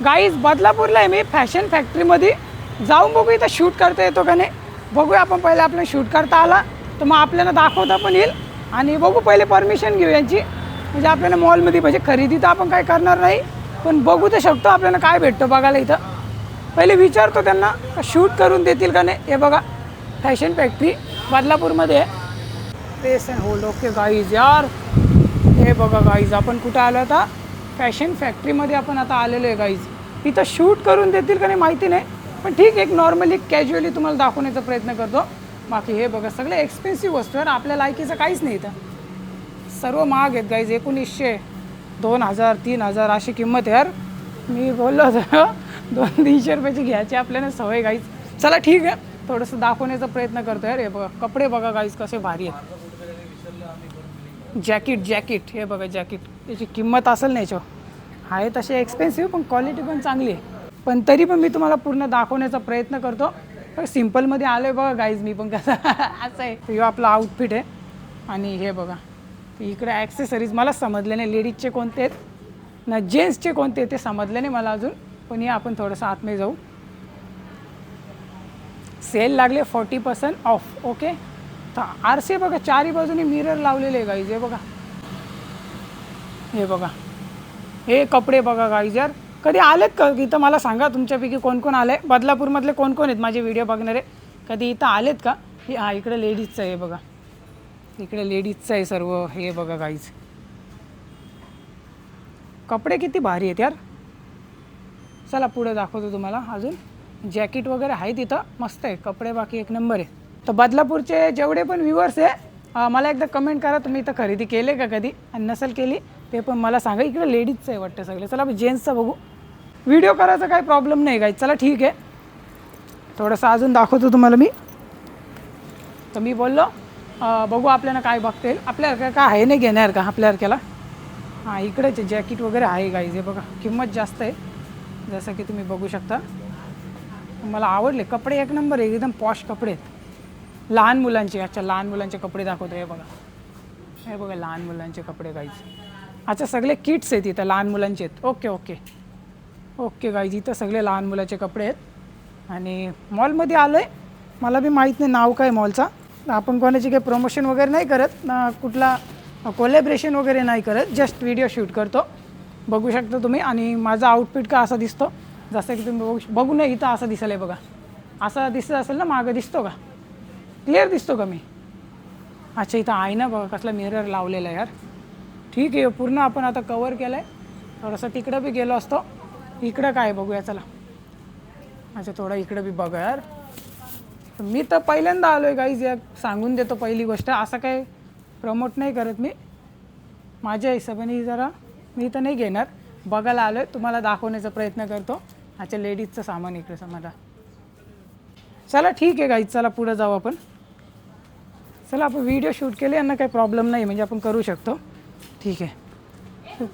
Guys बदलापूरला आहे मी fashion फॅक्टरीमध्ये जाऊन बघू इथं शूट करता येतो का नाही बघूया आपण. पहिले आपल्याला शूट करता आला तर मग आपल्याला दाखवता पण येईल आणि बघू पहिले परमिशन घेऊ यांची. म्हणजे आपल्याला मॉलमध्ये म्हणजे खरेदी तर आपण काय करणार नाही पण बघू तर शकतो आपल्याला काय भेटतं बघायला इथं. पहिले विचारतो त्यांना शूट करून देतील का नाही. हे बघा फॅशन फॅक्टरी बदलापूरमध्ये आहे. Place and hold. Okay guys यार हे बघा गाईज आपण कुठं आलो आता फॅशन फॅक्टरीमध्ये आपण आता आलेलो आहे गाईज. इथं शूट करून देतील का नाही माहिती नाही पण ठीक एक नॉर्मली कॅज्युअली तुम्हाला दाखवण्याचा प्रयत्न करतो. बाकी हे बघा सगळे एक्सपेन्सिव्ह वस्तू आहे आपल्या लायकीचं काहीच नाही इथं. सर्व महाग आहेत गाईज. 1900 2000 3000 अशी किंमत यार. मी बोललो होतो 200-300 रुपयाची घ्यायची आपल्याला सवय गाईज. चला ठीक आहे थोडंसं दाखवण्याचा प्रयत्न करतो यार. हे बघा कपडे बघा गाईज कसे भारी आहेत. जॅकेट हे बघा जॅकेट याची किंमत असेल नाही याच्यावर आहे तसे एक्सपेन्सिव्ह पण क्वालिटी पण चांगली आहे. पण तरी पण मी तुम्हाला पूर्ण दाखवण्याचा प्रयत्न करतो. पण सिम्पलमध्ये आलो आहे बघा गाईज मी पण कसं असं आहे. हे आपला आउटफिट आहे आणि हे बघा इकडे ॲक्सेसरीज मला समजले नाही लेडीजचे कोणते आहेत ना जेंट्सचे कोणते ते समजले नाही मला अजून. पण या आपण थोडंसं आतमध्ये जाऊ. सेल लागले 40% ऑफ. ओके तर आरसे बघा चारही बाजूनी मिरर लावलेले आहे गाईज. हे बघा हे बघा हे कपडे बघा गाईज. यार कधी आलेत का इथं मला सांगा तुमच्यापैकी कोण कोण आलं आहे. बदलापूरमधले कोण कोण आहेत माझे व्हिडिओ बघणारे कधी इथं आलेत का. हे हां इकडे लेडीजचं आहे बघा. इकडे लेडीजचं आहे सर्व. हे बघा गाईज कपडे किती भारी आहेत यार. चला पुढे दाखवतो तुम्हाला अजून. जॅकेट वगैरे आहे तिथं मस्त आहे कपडे बाकी एक नंबर आहे. तर बदलापूरचे जेवढे पण व्ह्यूअर्स आहे मला एकदा कमेंट करा तुम्ही इथं खरेदी केले का कधी आणि नसेल केली ते पण मला सांगा. इकडे लेडीजचं आहे वाटतं सगळे. चला जेंट्सचं बघू. व्हिडिओ करायचा काही प्रॉब्लेम नाही गाईज. चला ठीक आहे थोडंसं अजून दाखवतो तुम्हाला मी. तर मी बोललो बघू आपल्याला काय बघता येईल. आपल्याला काय आहे नाही घेणार का आपल्याला. हां इकडेच जॅकेट वगैरे आहे गाईज. हे बघा किंमत जास्त आहे जसं की तुम्ही बघू शकता. मला आवडले कपडे एक नंबर आहे एकदम पॉश कपडे आहेत. लहान मुलांचे. अच्छा लहान मुलांचे कपडे दाखवतो. हे बघा लहान मुलांचे कपडे गाईज. अच्छा सगळे किट्स आहेत इथं लहान मुलांचे आहेत. ओके गाईज इथं सगळे लहान मुलाचे कपडे आहेत आणि मॉलमध्ये आलो आहे. मला बी माहीत नाही नाव काय मॉलचा. आपण कोणाची काही प्रमोशन वगैरे नाही करत ना कुठला कोलॅबरेशन वगैरे नाही करत. जस्ट व्हिडिओ शूट करतो. बघू शकता तुम्ही आणि माझा आउटफिट का असा दिसतो जसं की तुम्ही बघू नये इथं असं दिसलं आहे बघा. असा दिसत असेल ना मागं दिसतो का क्लिअर दिसतो का मी. अच्छा इथं आहे ना बघा कसला मिरर लावलेला आहे यार. ठीक आहे पूर्ण आपण आता कवर केलं आहे. थोडंसं तिकडं बी गेलो असतो. इकडं काय बघूया चला. अच्छा थोडं इकडं बी बघा यार. मी तर पहिल्यांदा आलो आहे गाईज. या सांगून देतो पहिली गोष्ट असं काय प्रमोट नाही करत मी. माझ्या हिशोबाने जरा मी तर नाही घेणार. बघायला आलो आहे तुम्हाला दाखवण्याचा प्रयत्न करतो. अच्छा लेडीजचं सामान इकडे समजा. चला ठीक आहे गाईज चला पुढे जाऊ आपण. चला आपण व्हिडिओ शूट केले यांना काही प्रॉब्लेम नाही म्हणजे आपण करू शकतो. ठीक आहे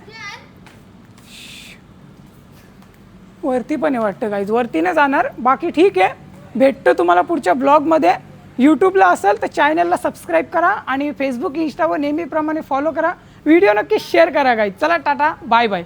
वरती पण आहे वाटतं गाईज. वरती नाही जाणार बाकी ठीक आहे. भेटतो तुम्हाला पुढच्या ब्लॉगमध्ये. यूट्यूबला असेल तर चॅनलला सबस्क्राईब करा आणि फेसबुक इंस्टावर नेहमीप्रमाणे फॉलो करा. व्हिडिओ नक्की शेअर करा गाईज. चला टाटा बाय बाय.